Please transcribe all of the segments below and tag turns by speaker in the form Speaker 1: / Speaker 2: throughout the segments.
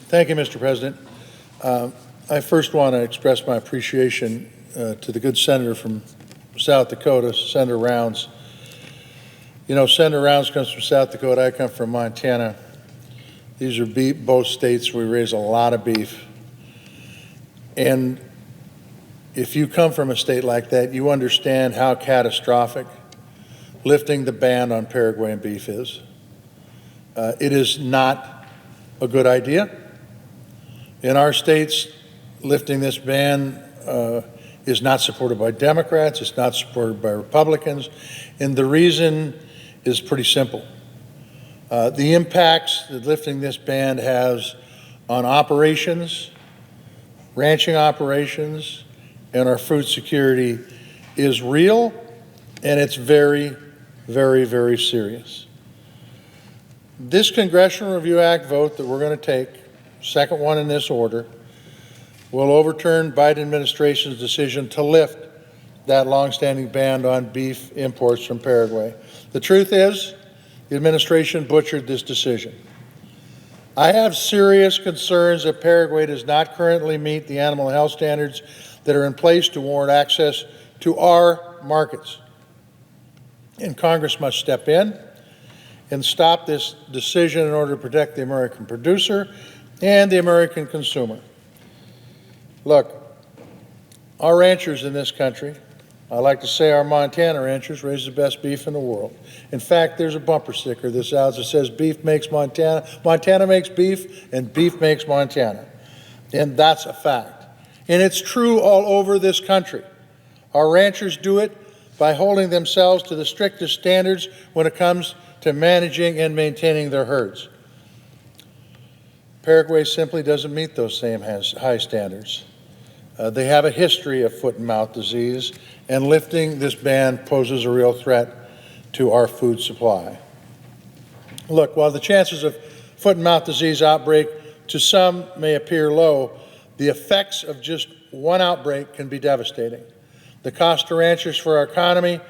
Speaker 1: Thank you, Mr. President. I first want to express my appreciation to the good senator from South Dakota, Senator Rounds. You know, Senator Rounds comes from South Dakota. I come from Montana. These are both states where we raise a lot of beef. And if you come from a state like that, you understand how catastrophic lifting the ban on Paraguayan beef is. It is not a good idea. In our states, lifting this ban is not supported by Democrats, it's not supported by Republicans, and the reason is pretty simple. The impacts that lifting this ban has on operations, ranching operations, and our food security is real, and it's very, very, very serious. This Congressional Review Act vote that we're going to take, second one in this order, will overturn Biden administration's decision to lift that longstanding ban on beef imports from Paraguay. The truth is, the administration butchered this decision. I have serious concerns that Paraguay does not currently meet the animal health standards that are in place to warrant access to our markets. And Congress must step in and stop this decision in order to protect the American producer and the American consumer. Look, our ranchers in this country, I like to say our Montana ranchers raise the best beef in the world. In fact, there's a bumper sticker that's out that says beef makes Montana, Montana makes beef, and beef makes Montana. And that's a fact. And it's true all over this country. Our ranchers do it by holding themselves to the strictest standards when it comes to managing and maintaining their herds. Paraguay simply doesn't meet those same high standards. They have a history of foot and mouth disease, and lifting this ban poses a real threat to our food supply. Look, while the chances of foot and mouth disease outbreak to some may appear low, the effects of just one outbreak can be devastating. The cost to ranchers for our economy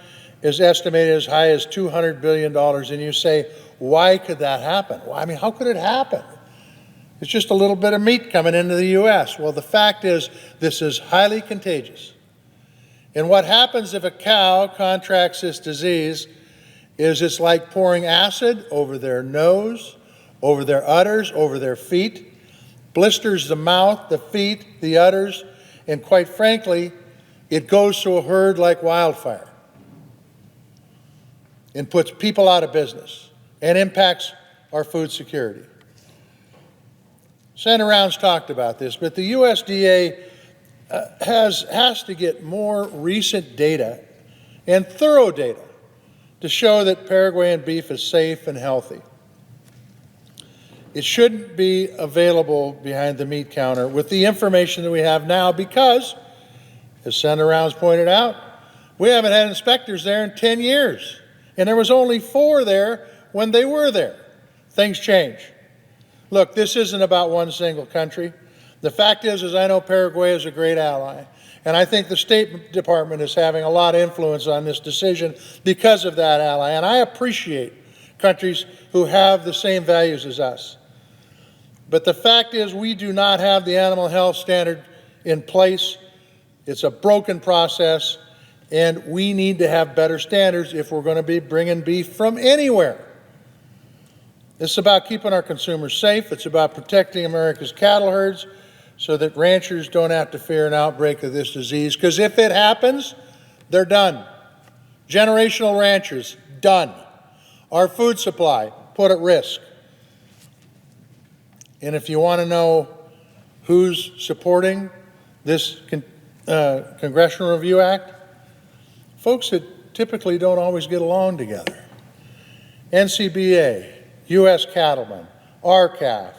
Speaker 1: is estimated as high as $200 billion, and you say, why could that happen? Well, I mean, how could it happen? It's just a little bit of meat coming into the U.S. Well, the fact is, this is highly contagious. And what happens if a cow contracts this disease is it's like pouring acid over their nose, over their udders, over their feet, blisters the mouth, the feet, the udders, and quite frankly, it goes through a herd like wildfire and puts people out of business and impacts our food security. Senator Rounds talked about this, but the USDA has to get more recent data and thorough data to show that Paraguayan beef is safe and healthy. It shouldn't be available behind the meat counter with the information that we have now because, as Senator Rounds pointed out, we haven't had inspectors there in 10 years. And there was only 4 there when they were there. Things change. Look, this isn't about one single country. The fact is I know Paraguay is a great ally. And I think the State Department is having a lot of influence on this decision because of that ally. And I appreciate countries who have the same values as us. But the fact is we do not have the animal health standard in place. It's a broken process. And we need to have better standards if we're going to be bringing beef from anywhere. It's about keeping our consumers safe. It's about protecting America's cattle herds so that ranchers don't have to fear an outbreak of this disease. Because if it happens, they're done. Generational ranchers, done. Our food supply, put at risk. And if you want to know who's supporting this Congressional Review Act, folks that typically don't always get along together. NCBA, U.S. Cattlemen, RCAF,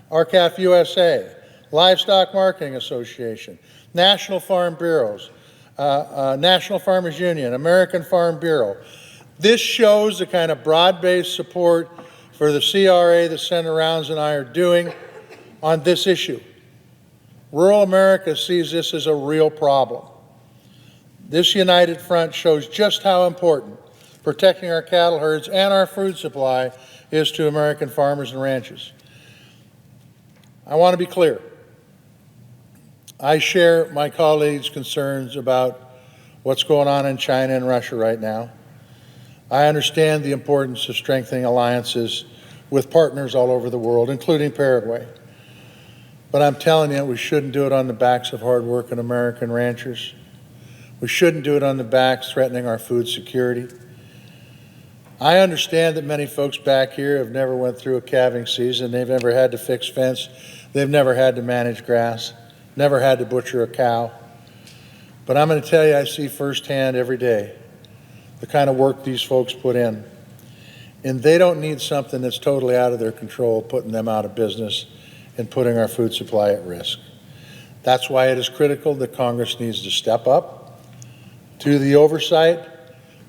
Speaker 1: RCAF USA, Livestock Marketing Association, National Farm Bureaus, National Farmers Union, American Farm Bureau. This shows the kind of broad-based support for the CRA that Senator Rounds and I are doing on this issue. Rural America sees this as a real problem. This united front shows just how important protecting our cattle herds and our food supply is to American farmers and ranchers. I want to be clear. I share my colleagues' concerns about what's going on in China and Russia right now. I understand the importance of strengthening alliances with partners all over the world, including Paraguay. But I'm telling you, we shouldn't do it on the backs of hardworking American ranchers. We shouldn't do it on the backs threatening our food security. I understand that many folks back here have never went through a calving season. They've never had to fix fence. They've never had to manage grass, never had to butcher a cow. But I'm going to tell you, I see firsthand every day the kind of work these folks put in. And they don't need something that's totally out of their control, putting them out of business and putting our food supply at risk. That's why it is critical that Congress needs to step up, do the oversight,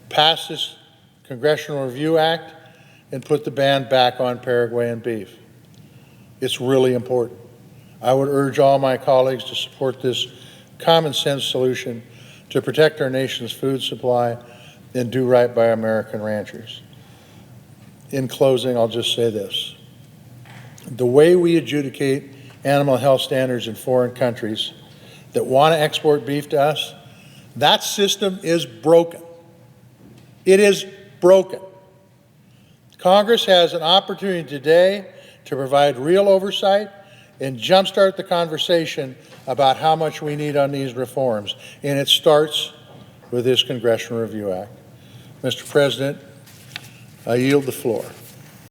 Speaker 1: pass this Congressional Review Act, and put the ban back on Paraguayan beef. It's really important. I would urge all my colleagues to support this common sense solution to protect our nation's food supply and do right by American ranchers. In closing, I'll just say this. The way we adjudicate animal health standards in foreign countries that want to export beef to us, that system is broken. It is broken. Congress has an opportunity today to provide real oversight and jumpstart the conversation about how much we need on these reforms. And it starts with this Congressional Review Act. Mr. President, I yield the floor.